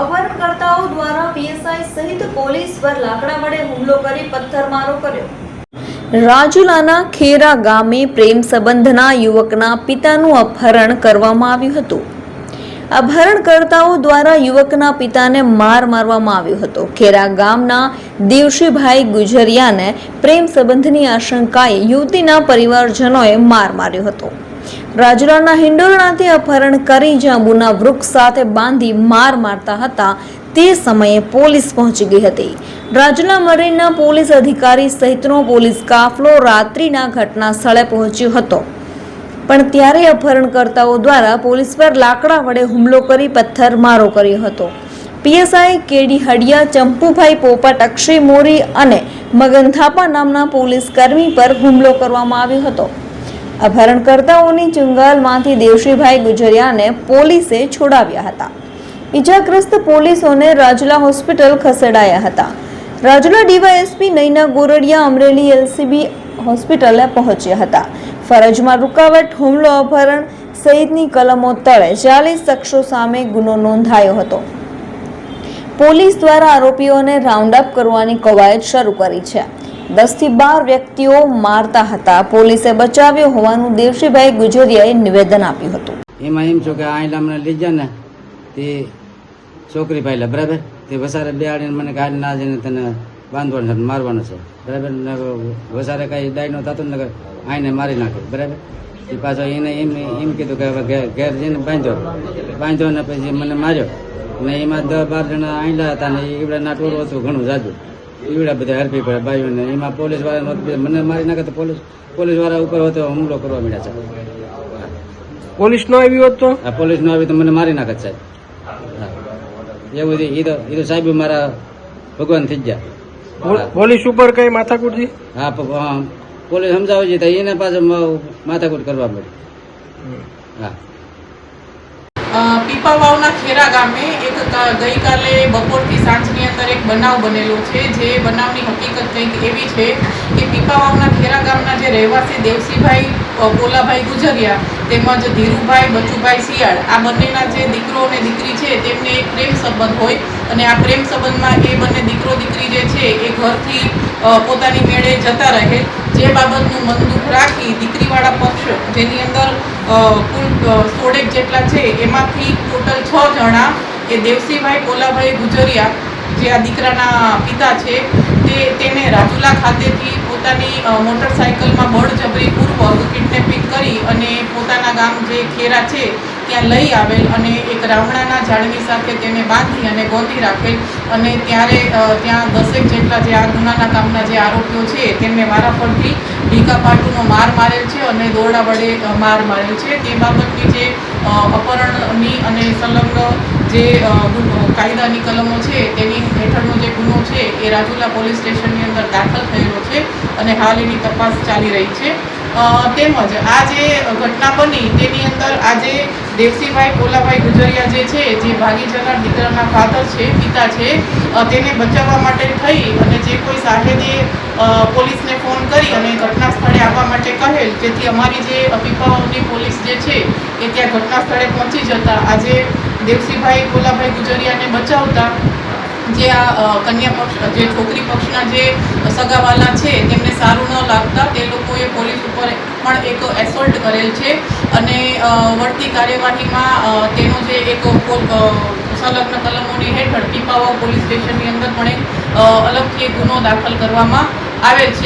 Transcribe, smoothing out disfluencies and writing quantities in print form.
અપહરણકર્તાઓ દ્વારા પીએસઆઈ સહિત પોલીસ પર લાકડા વડે હુમલો કરી પથ્થરમારો કર્યો। રાજુલાના ખેરા ગામે પ્રેમ સંબંધના યુવકના પિતાનું અપહરણ કરવામાં આવ્યું હતું। અપહરણકર્તાઓ દ્વારા યુવકના પિતાને મારવામાં આવ્યો હતો। ખેરા ગામના દેવશીભાઈ ગુજરિયાને પ્રેમ સંબંધની આશંકાએ યુવતીના પરિવારજનોએ માર્યો હતો। રાજુલાના હિંડોરણાથી અપહરણ કરી જાંબુના વૃક્ષ સાથે બાંધી મારતા હતા તે સમયે પોલીસ પહોંચી ગઈ હતી। રાજુલા મરીનના પોલીસ અધિકારી સહિતનો પોલીસ કાફલો રાત્રિના ઘટના સ્થળે પહોંચ્યો હતો, પણ ત્યારે અપહરણકર્તાઓ દ્વારા પોલીસ પર લાકડા વડે હુમલો કરી પથ્થરમારો કર્યો હતો। પીએસઆઈ કેડી હડિયા, ચંપુભાઈ પોપટ, અક્ષય મોરી અને મગન થાપા નામના પોલીસ કર્મી પર હુમલો કરવામાં આવ્યો હતો। અપહરણકર્તાઓની ચુંગાલમાંથી દેવશીભાઈ ગુજરિયાને પોલીસે છોડાવ્યા હતા। ઇજાગ્રસ્ત પોલીસોને રાજુલા હોસ્પિટલ ખસેડાયા હતા। રાજુલા ડીવાયએસપી નૈના ગોરડિયા અમરેલી એલસીબી હોસ્પિટલે પહોંચ્યા હતા। ફરજમાં રૂકાવટ, હુમલો, અપહરણ સહિતની કલમો તળે 40 શખ્સો સામે ગુનો નોંધાયો હતો। પોલીસ દ્વારા આરોપીઓને રાઉન્ડ અપ કરવાની કવાયત શરૂ કરી છે। 10 થી 12 વ્યક્તિઓ મારતા હતા। પોલીસે બચાવ્યો હોવાનું દેવશીભાઈ ગુજરિયાએ નિવેદન આપ્યું હતું। એમાં એમ છો કે આયલા મને લઈ ગયા ને તે છોકરી પાયલા બરાબર, તે વસારે બેહાડીને મને કાઢી ના જઈને તને બાંધવાનો છે, મારવાનો છે બરાબર, વસારે કાંઈ ડાયનો થતો ને આઈને મારી નાખે બરાબર। એ પાછો એને એમ કીધું કે હવે ઘેર જઈને બાંધ્યો ને પછી મને માર્યો ને એમાં 10-12 જણા આયલા હતા ને ઈવડા ટોળું હતું ઘણું જાજુ, ઈવડા બધા હરપી પડે બાઈઓને, એમાં પોલીસ વાળા મને મારી નાખે તો પોલીસ વાળા ઉપર હતો હુમલો કરવા માંડ્યા છે। પોલીસ નો આવી હોત તો? હા, પોલીસ નો આવી તો મને મારી નાખે સાહેબ। એવું એ તો સાહેબ મારા ભગવાન થઈ ગયા। પોલીસ ઉપર કઈ માથાકૂટ છે? હા, પોલીસ સમજાવે છે તો એને પાછળ માથાકૂટ કરવા મળે। હા, પીપાવાવના ખેરા ગામે એક ગઈકાલે બપોરથી સાંજની અંદર એક બનાવ બનેલો છે। જે બનાવની હકીકત કંઈક એવી છે કે પીપાવાવના ખેરા ગામના જે રહેવાસી દેવસીભાઈ પોલાભાઈ ગુજરિયા તેમજ ધીરુભાઈ બચુભાઈ શિયાળ, આ બંનેના જે દીકરો અને દીકરી છે તેમને એક પ્રેમ સંબંધ હોય અને આ પ્રેમ સંબંધમાં એ બંને દીકરો દીકરી જે છે એ ઘરથી પોતાની મેળે જતા રહે, જે બાબતનું મન દુઃખ રાખી દીકરીવાળા પક્ષ જેની અંદર કુલ 16 જેટલા છે એમાંથી ટોટલ 6 જણા એ દેવસીભાઈ પોલાભાઈ ગુજરિયા જે આ દીકરાના પિતા છે તેને રાજુલા ખાતેથી પોતાની મોટરસાઇકલમાં બળજબરીપૂર્વક કિડનેપિંગ કરી અને પોતાના ગામ જે ખેરા છે ત્યાં લઈ આવેલ અને એક રાવણાના ઝાડની સાથે તેને બાંધી અને ગોંધી રાખેલ અને ત્યારે ત્યાં 10 જેટલા જે આ ગુનાના કામના જે આરોપીઓ છે તેમને વારાફરતી ઢીકા પાટુનો માર મારેલ છે અને દોરડા વડે માર મારેલ છે। તે બાબતની જે અપહરણની અને સંલગ્ન જે કાયદાની કલમો છે તેની હેઠળનો જે ગુનો છે એ રાજુલા પોલીસ સ્ટેશનની અંદર દાખલ થયેલો છે અને હાલ એની તપાસ ચાલી રહી છે। તેમજ આ જે ઘટના બની તેની અંદર આજે દેવસીભાઈ પોલાભાઈ ગુજરિયા જે છે, જે ભાગી જનાર દીકરાના ફાધર છે, પિતા છે, તેને બચાવવા માટે થઈ અને જે કોઈ સાહેબે પોલીસને ફોન કરી અને ઘટના સ્થળે આવવા માટે કહેલ, જેથી અમારી જે પીપાવાવની પોલીસ જે છે એ ત્યાં ઘટના સ્થળે પહોંચી જતા આજે દેવસીભાઈ પોલાભાઈ ગુજરિયાને બચાવતા જે આ કન્યા પક્ષ જે છોકરી પક્ષના જે સગાવાલા છે તેમને સારું ન લાગતા તે લોકોએ પોલીસ ઉપર પણ એક એસોલ્ટ કરેલ છે અને વળતી કાર્યવાહીમાં તેનો જે એક સંલગ્ન કલમોની હેઠળ પીપાવાવ પોલીસ સ્ટેશનની અંદર પણ એક અલગથી એક ગુનો દાખલ કરવામાં આવેલ છે।